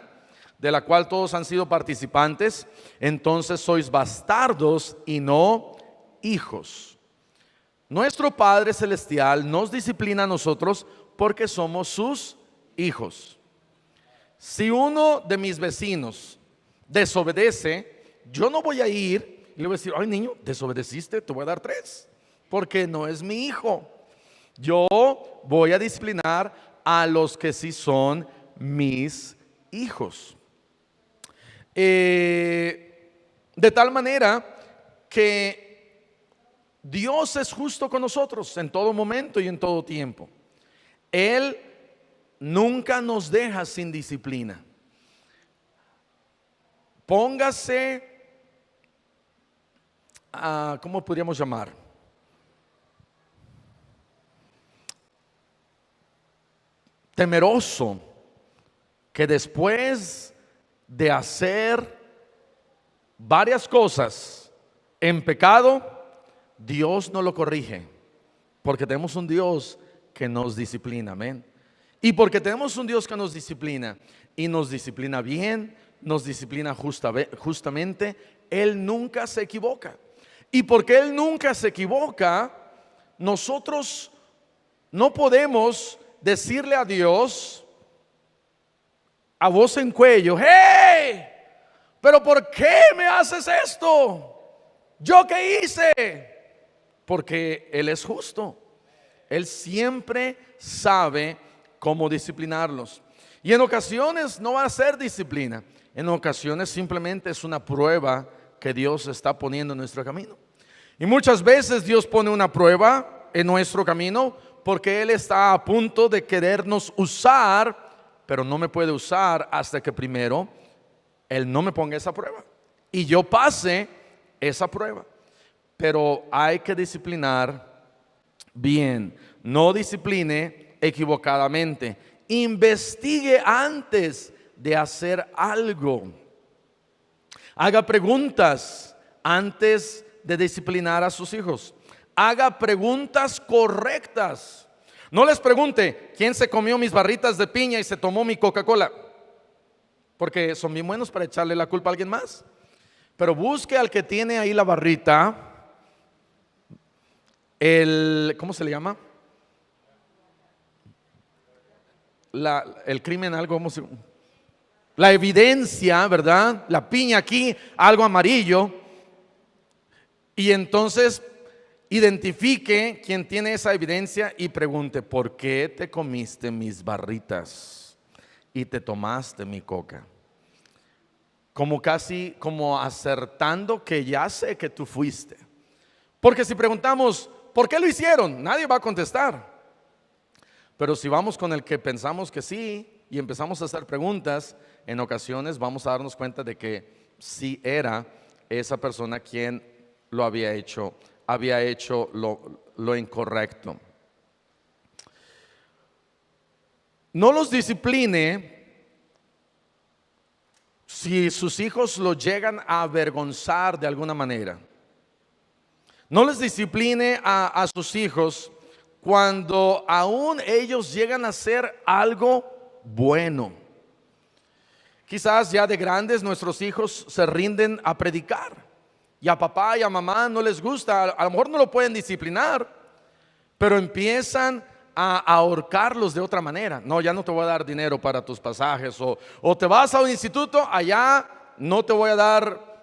de la cual todos han sido participantes, entonces sois bastardos y no hijos. Nuestro Padre Celestial nos disciplina a nosotros porque somos sus hijos. Si uno de mis vecinos desobedece, yo no voy a ir y le voy a decir: ay, niño, desobedeciste, te voy a dar 3, porque no es mi hijo. Yo voy a disciplinar a los que sí son mis hijos. De tal manera que Dios es justo con nosotros en todo momento y en todo tiempo. Él nunca nos deja sin disciplina. Póngase, ¿cómo podríamos llamar? Temeroso que después de hacer varias cosas en pecado, Dios no lo corrige, porque tenemos un Dios que nos disciplina, amén. Y porque tenemos un Dios que nos disciplina, y nos disciplina bien, nos disciplina justamente, Él nunca se equivoca. Y porque Él nunca se equivoca, nosotros no podemos decirle a Dios a voz en cuello: ¡hey! ¿Pero por qué me haces esto? ¿Yo qué hice? Porque Él es justo. Él siempre sabe cómo disciplinarlos. Y en ocasiones no va a ser disciplina. En ocasiones simplemente es una prueba que Dios está poniendo en nuestro camino. Y muchas veces Dios pone una prueba en nuestro camino porque Él está a punto de querernos usar, pero no me puede usar hasta que primero Él no me ponga esa prueba y yo pase esa prueba. Pero hay que disciplinar bien. No discipline equivocadamente. Investigue antes de hacer algo. Haga preguntas antes de disciplinar a sus hijos. Haga preguntas correctas. No les pregunte: ¿quién se comió mis barritas de piña y se tomó mi Coca-Cola? Porque son bien buenos para echarle la culpa a alguien más. Pero busque al que tiene ahí la barrita, ¿cómo se le llama? El crimen, algo, la evidencia, ¿verdad? La piña aquí, algo amarillo. Y entonces identifique quién tiene esa evidencia y pregunte: ¿por qué te comiste mis barritas y te tomaste mi coca? Como casi como acertando que ya sé que tú fuiste. Porque si preguntamos ¿por qué lo hicieron?, nadie va a contestar. Pero si vamos con el que pensamos que sí y empezamos a hacer preguntas, en ocasiones vamos a darnos cuenta de que sí era esa persona quien lo había hecho lo incorrecto. No los discipline si sus hijos lo llegan a avergonzar de alguna manera. No les discipline a sus hijos cuando aún ellos llegan a hacer algo bueno. Quizás ya de grandes nuestros hijos se rinden a predicar y a papá y a mamá no les gusta. A lo mejor no lo pueden disciplinar, pero empiezan a ahorcarlos de otra manera. No, ya no te voy a dar dinero para tus pasajes, o te vas a un instituto, allá no te voy a dar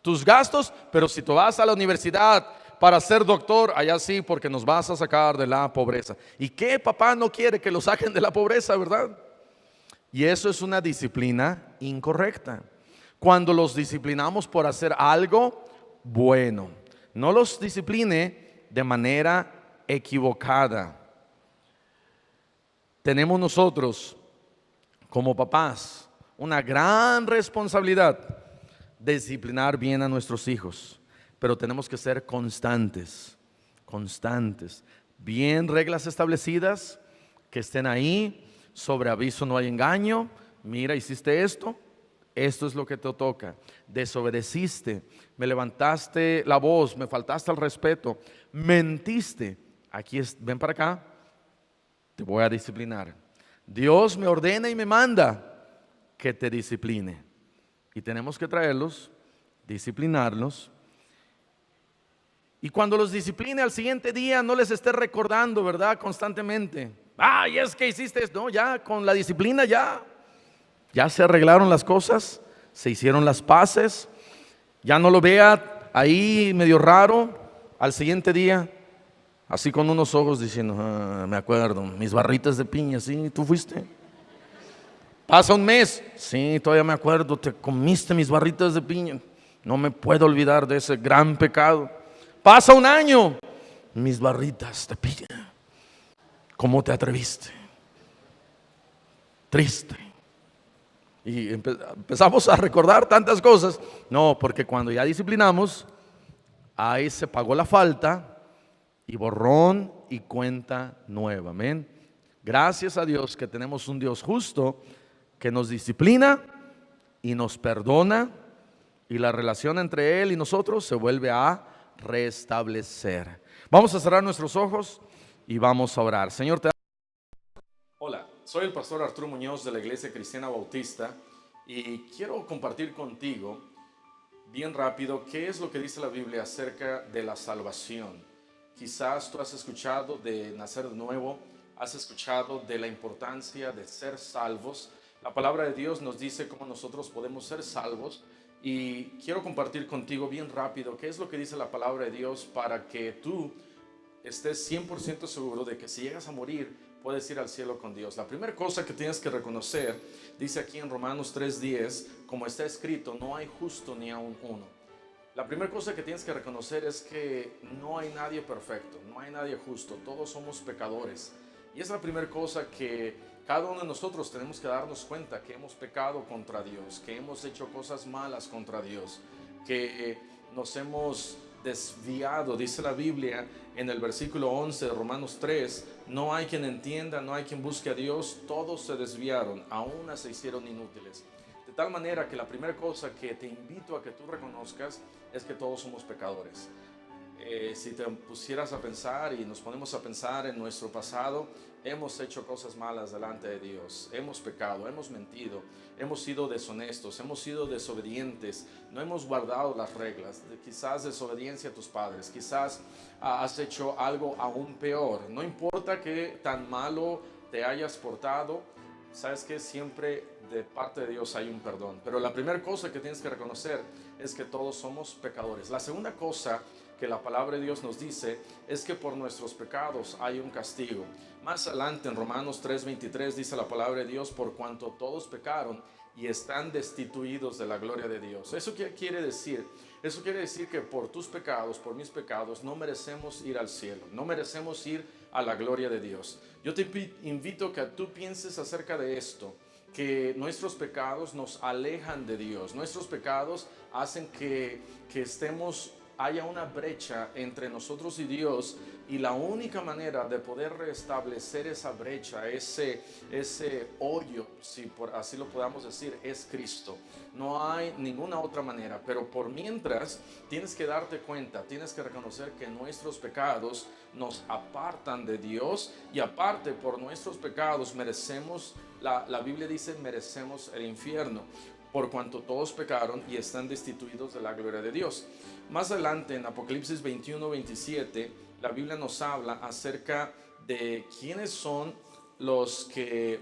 tus gastos, pero si te vas a la universidad para ser doctor, allá sí, porque nos vas a sacar de la pobreza. ¿Y qué papá no quiere que lo saquen de la pobreza, verdad? Y eso es una disciplina incorrecta. Cuando los disciplinamos por hacer algo bueno, no los discipline de manera equivocada. Tenemos nosotros como papás una gran responsabilidad de disciplinar bien a nuestros hijos. Pero tenemos que ser constantes, bien reglas establecidas, que estén ahí, sobre aviso no hay engaño. Mira, hiciste esto es lo que te toca. Desobedeciste, me levantaste la voz, me faltaste al respeto, mentiste, ven para acá, te voy a disciplinar. Dios me ordena y me manda que te discipline. Y tenemos que traerlos, disciplinarlos. Y cuando los discipline al siguiente día, no les esté recordando, ¿verdad? Constantemente. Y es que hiciste esto. No, ya con la disciplina ya se arreglaron las cosas, se hicieron las paces. Ya no lo vea ahí medio raro al siguiente día, así con unos ojos diciendo: me acuerdo, mis barritas de piña, sí, tú fuiste. Pasa un mes, sí, todavía me acuerdo, te comiste mis barritas de piña. No me puedo olvidar de ese gran pecado. Pasa un año, mis barritas de piña, ¿cómo te atreviste? Triste. Y empezamos a recordar tantas cosas. No, porque cuando ya disciplinamos, ahí se pagó la falta y borrón y cuenta nueva. Amén. Gracias a Dios que tenemos un Dios justo que nos disciplina y nos perdona, y la relación entre Él y nosotros se vuelve a restablecer. Vamos a cerrar nuestros ojos y vamos a orar. Señor, hola, soy el pastor Arturo Muñoz de la Iglesia Cristiana Bautista y quiero compartir contigo bien rápido qué es lo que dice la Biblia acerca de la salvación. Quizás tú has escuchado de nacer de nuevo, has escuchado de la importancia de ser salvos. La palabra de Dios nos dice cómo nosotros podemos ser salvos y quiero compartir contigo bien rápido qué es lo que dice la palabra de Dios para que tú estés 100% seguro de que si llegas a morir puedes ir al cielo con Dios. La primera cosa que tienes que reconocer, dice aquí en Romanos 3:10, como está escrito, no hay justo ni aun uno. La primera cosa que tienes que reconocer es que no hay nadie perfecto, no hay nadie justo, todos somos pecadores. Y es la primera cosa que cada uno de nosotros tenemos que darnos cuenta, que hemos pecado contra Dios, que hemos hecho cosas malas contra Dios, que nos hemos desviado. Dice la Biblia en el versículo 11 de Romanos 3, no hay quien entienda, no hay quien busque a Dios, todos se desviaron, aún se hicieron inútiles. De tal manera que la primera cosa que te invito a que tú reconozcas es que todos somos pecadores. Si te pusieras a pensar y nos ponemos a pensar en nuestro pasado, hemos hecho cosas malas delante de Dios, hemos pecado, hemos mentido, hemos sido deshonestos, hemos sido desobedientes, no hemos guardado las reglas, quizás desobediencia a tus padres, quizás has hecho algo aún peor. No importa que tan malo te hayas portado, sabes que siempre de parte de Dios hay un perdón. Pero la primera cosa que tienes que reconocer es que todos somos pecadores. La segunda cosa que la palabra de Dios nos dice es que por nuestros pecados hay un castigo. Más adelante en Romanos 3:23 dice la palabra de Dios, por cuanto todos pecaron y están destituidos de la gloria de Dios. ¿Eso qué quiere decir? Eso quiere decir que por tus pecados, por mis pecados, no merecemos ir al cielo, no merecemos ir a la gloria de Dios. Yo te invito a que tú pienses acerca de esto, que nuestros pecados nos alejan de Dios, nuestros pecados hacen que haya una brecha entre nosotros y Dios, y la única manera de poder restablecer esa brecha, ese hoyo, si por así lo podamos decir, es Cristo. No hay ninguna otra manera, pero por mientras tienes que darte cuenta, tienes que reconocer que nuestros pecados nos apartan de Dios, y aparte por nuestros pecados merecemos, la Biblia dice, merecemos el infierno, por cuanto todos pecaron y están destituidos de la gloria de Dios. Más adelante en Apocalipsis 21:27, la Biblia nos habla acerca de quiénes son los que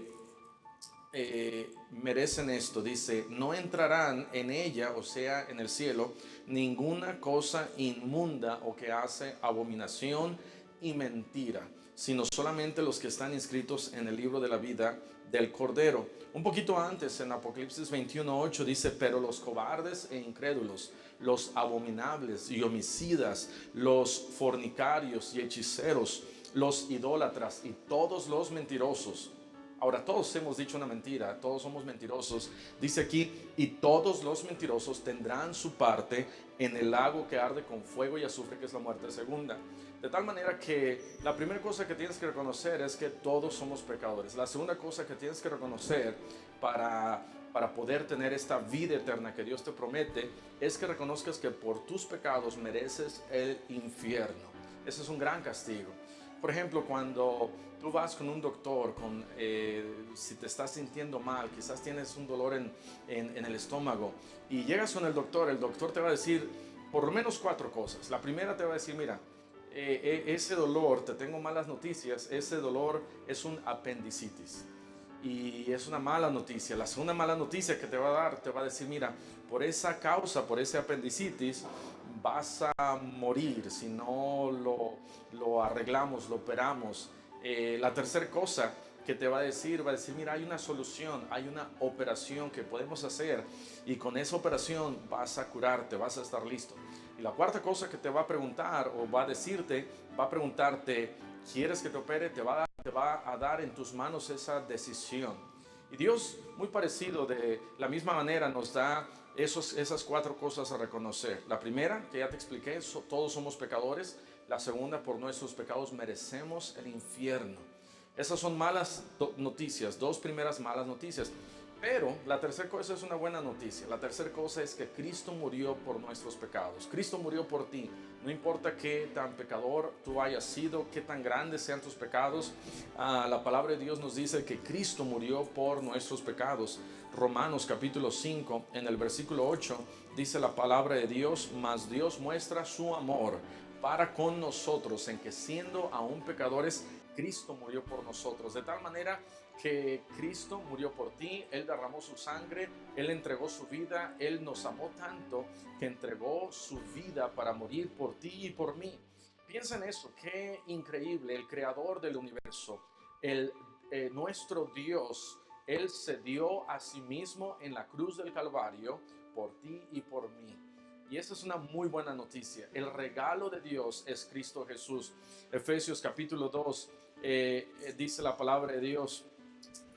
merecen esto. Dice, no entrarán en ella, o sea, en el cielo, ninguna cosa inmunda o que hace abominación y mentira, sino solamente los que están inscritos en el libro de la vida del Cordero. Un poquito antes, en Apocalipsis 21:8 dice, pero los cobardes e incrédulos, los abominables y homicidas, los fornicarios y hechiceros, los idólatras y todos los mentirosos. Ahora, todos hemos dicho una mentira, todos somos mentirosos. Dice aquí, y todos los mentirosos tendrán su parte en el lago que arde con fuego y azufre, que es la muerte segunda. De tal manera que la primera cosa que tienes que reconocer es que todos somos pecadores. La segunda cosa que tienes que reconocer para poder tener esta vida eterna que Dios te promete es que reconozcas que por tus pecados mereces el infierno. Ese es un gran castigo. Por ejemplo, cuando tú vas con un doctor, si te estás sintiendo mal, quizás tienes un dolor en el estómago, y llegas con el doctor te va a decir por lo menos 4 cosas. La primera te va a decir, mira, ese dolor, te tengo malas noticias, ese dolor es un apendicitis. Y es una mala noticia. La segunda mala noticia que te va a dar, te va a decir, mira, por esa causa, por ese apendicitis, vas a morir si no lo arreglamos, lo operamos. La tercera cosa que te va a decir, mira, hay una solución, hay una operación que podemos hacer, y con esa operación vas a curarte, vas a estar listo. Y la cuarta cosa que te va a preguntar, o va a preguntarte, ¿quieres que te opere? Te va a dar en tus manos esa decisión. Y Dios, muy parecido, de la misma manera, nos da esas 4 cosas a reconocer. La primera, que ya te expliqué, todos somos pecadores. La segunda, por nuestros pecados merecemos el infierno. Esas son malas noticias, 2 primeras malas noticias. Pero la tercera cosa es una buena noticia. La tercera cosa es que Cristo murió por nuestros pecados. Cristo murió por ti. No importa qué tan pecador tú hayas sido, qué tan grandes sean tus pecados. La palabra de Dios nos dice que Cristo murió por nuestros pecados. Romanos capítulo 5, en el versículo 8, dice la palabra de Dios: mas Dios muestra su amor para con nosotros, en que siendo aún pecadores, Cristo murió por nosotros. De tal manera que Cristo murió por ti, Él derramó su sangre, Él entregó su vida, Él nos amó tanto que entregó su vida para morir por ti y por mí. Piensa en eso, qué increíble, el creador del universo, nuestro Dios, Él se dio a sí mismo en la cruz del Calvario por ti y por mí. Y esa es una muy buena noticia. El regalo de Dios es Cristo Jesús. Efesios capítulo 2 dice la palabra de Dios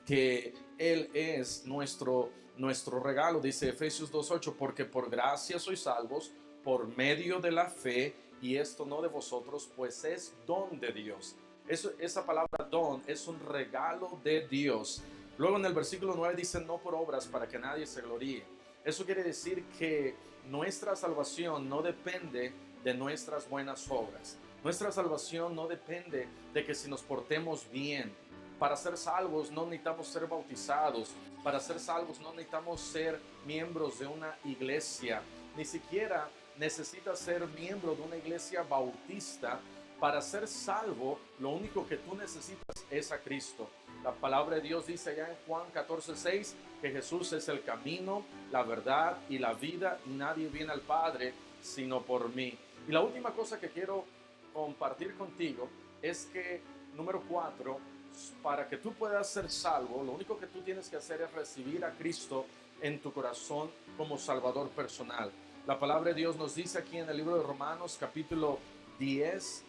que Él es nuestro regalo. Dice Efesios 2:8, porque por gracia sois salvos por medio de la fe, y esto no de vosotros, pues es don de Dios. Esa palabra don es un regalo de Dios. Luego en el versículo 9 dice: no por obras, para que nadie se gloríe. Eso quiere decir que nuestra salvación no depende de nuestras buenas obras. Nuestra salvación no depende de que si nos portemos bien. Para ser salvos no necesitamos ser bautizados. Para ser salvos no necesitamos ser miembros de una iglesia. Ni siquiera necesitas ser miembro de una iglesia bautista. Para ser salvo, lo único que tú necesitas es a Cristo. La palabra de Dios dice allá en Juan 14:6 que Jesús es el camino, la verdad y la vida, y nadie viene al Padre sino por mí. Y la última cosa que quiero compartir contigo es que, número 4, para que tú puedas ser salvo, lo único que tú tienes que hacer es recibir a Cristo en tu corazón como Salvador personal. La palabra de Dios nos dice aquí en el libro de Romanos capítulo 10,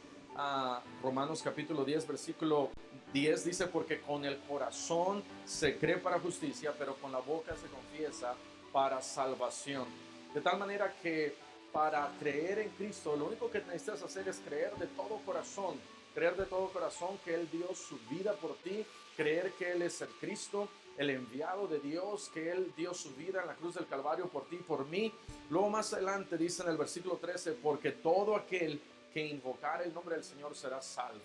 Romanos capítulo 10, versículo 10, dice: porque con el corazón se cree para justicia, pero con la boca se confiesa para salvación. De tal manera que para creer en Cristo, lo único que necesitas hacer es creer de todo corazón que Él dio su vida por ti, creer que Él es el Cristo, el enviado de Dios, que Él dio su vida en la cruz del Calvario por ti y por mí. Luego más adelante dice en el versículo 13: porque todo aquel que invocar el nombre del Señor será salvo.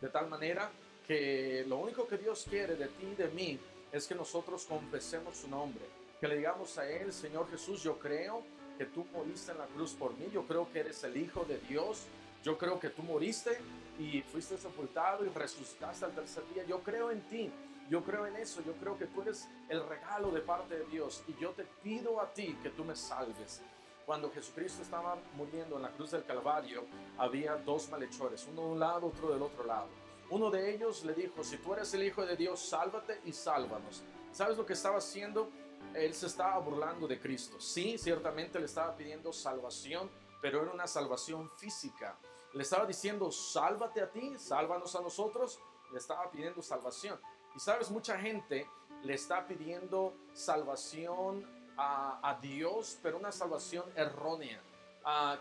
De tal manera que lo único que Dios quiere de ti y de mí es que nosotros confesemos su nombre, que le digamos a Él: Señor Jesús, yo creo que tú moriste en la cruz por mí, yo creo que eres el Hijo de Dios, yo creo que tú moriste y fuiste sepultado y resucitaste al tercer día, yo creo en ti, yo creo en eso, yo creo que tú eres el regalo de parte de Dios, y yo te pido a ti que tú me salves. Cuando Jesucristo estaba muriendo en la cruz del Calvario, había dos malhechores, uno de un lado, otro del otro lado. Uno de ellos le dijo: si tú eres el Hijo de Dios, sálvate y sálvanos. ¿Sabes lo que estaba haciendo? Él se estaba burlando de Cristo. Sí, ciertamente le estaba pidiendo salvación, pero era una salvación física. Le estaba diciendo: sálvate a ti, sálvanos a nosotros. Le estaba pidiendo salvación. Y sabes, mucha gente le está pidiendo salvación a Dios, pero una salvación errónea.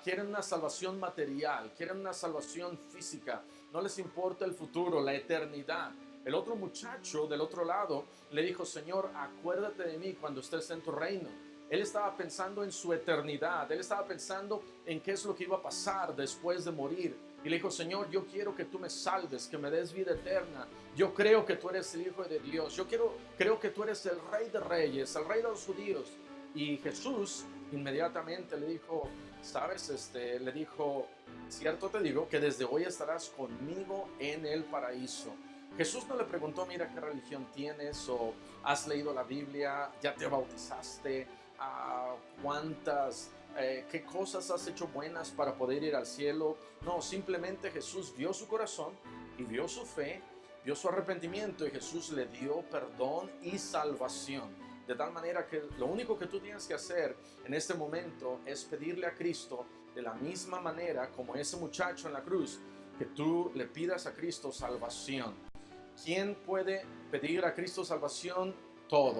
Quieren una salvación material, quieren una salvación física. No les importa el futuro, la eternidad. El otro muchacho del otro lado le dijo: Señor, acuérdate de mí cuando estés en tu reino. Él estaba pensando en su eternidad, él estaba pensando en qué es lo que iba a pasar después de morir. Y le dijo: Señor, yo quiero que tú me salves, que me des vida eterna. Yo creo que tú eres el Hijo de Dios. Creo que tú eres el Rey de Reyes, el Rey de los judíos. Y Jesús inmediatamente le dijo: sabes, le dijo: cierto te digo que desde hoy estarás conmigo en el paraíso. Jesús no le preguntó: mira, qué religión tienes, o has leído la Biblia, ya te bautizaste, qué cosas has hecho buenas para poder ir al cielo. No, simplemente Jesús vio su corazón y vio su fe, vio su arrepentimiento, y Jesús le dio perdón y salvación. De tal manera que lo único que tú tienes que hacer en este momento es pedirle a Cristo, de la misma manera como ese muchacho en la cruz, que tú le pidas a Cristo salvación. ¿Quién puede pedir a Cristo salvación?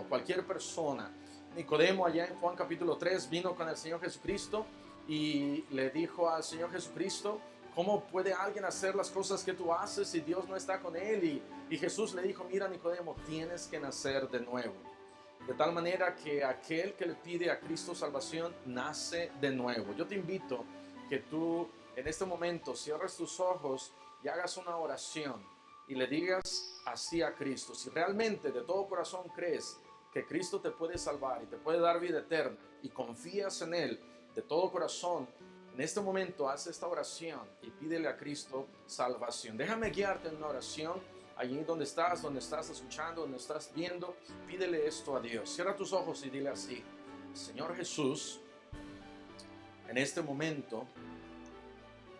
Cualquier persona. Nicodemo, allá en Juan capítulo 3, vino con el Señor Jesucristo y le dijo al Señor Jesucristo: ¿cómo puede alguien hacer las cosas que tú haces si Dios no está con él? Y Jesús le dijo: mira, Nicodemo, tienes que nacer de nuevo. de tal manera que aquel que le pide a Cristo salvación nace de nuevo. Yo te invito que tú en este momento cierres tus ojos y hagas una oración y le digas así a Cristo. Si realmente de todo corazón crees que Cristo te puede salvar y te puede dar vida eterna y confías en Él de todo corazón, en este momento haz esta oración y pídele a Cristo salvación. Déjame guiarte en una oración. Allí donde estás escuchando, donde estás viendo, pídele esto a Dios. Cierra tus ojos y dile así: Señor Jesús, en este momento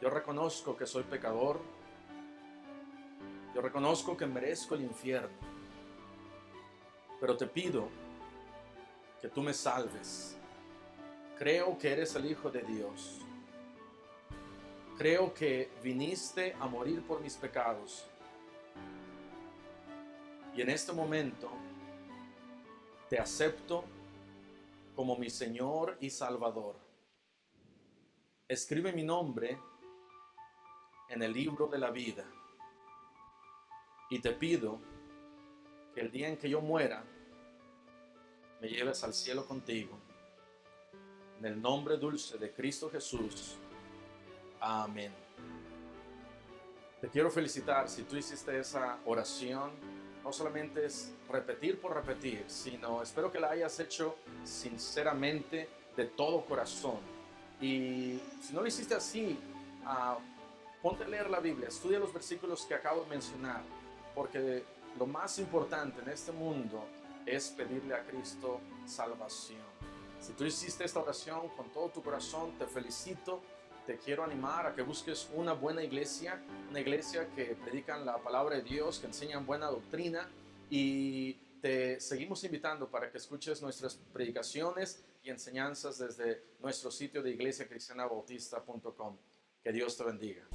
yo reconozco que soy pecador. Yo reconozco que merezco el infierno. Pero te pido que tú me salves. Creo que eres el Hijo de Dios. Creo que viniste a morir por mis pecados. Y en este momento te acepto como mi Señor y Salvador. Escribe mi nombre en el libro de la vida. Y te pido que el día en que yo muera, me lleves al cielo contigo. En el nombre dulce de Cristo Jesús. Amén. Te quiero felicitar si tú hiciste esa oración. No solamente es repetir por repetir, sino espero que la hayas hecho sinceramente, de todo corazón. Y si no lo hiciste así, ponte a leer la Biblia, estudia los versículos que acabo de mencionar, porque lo más importante en este mundo es pedirle a Cristo salvación. Si tú hiciste esta oración con todo tu corazón, te felicito. Te quiero animar a que busques una buena iglesia, una iglesia que predican la palabra de Dios, que enseñan buena doctrina, y te seguimos invitando para que escuches nuestras predicaciones y enseñanzas desde nuestro sitio de iglesiacristianabautista.com. Que Dios te bendiga.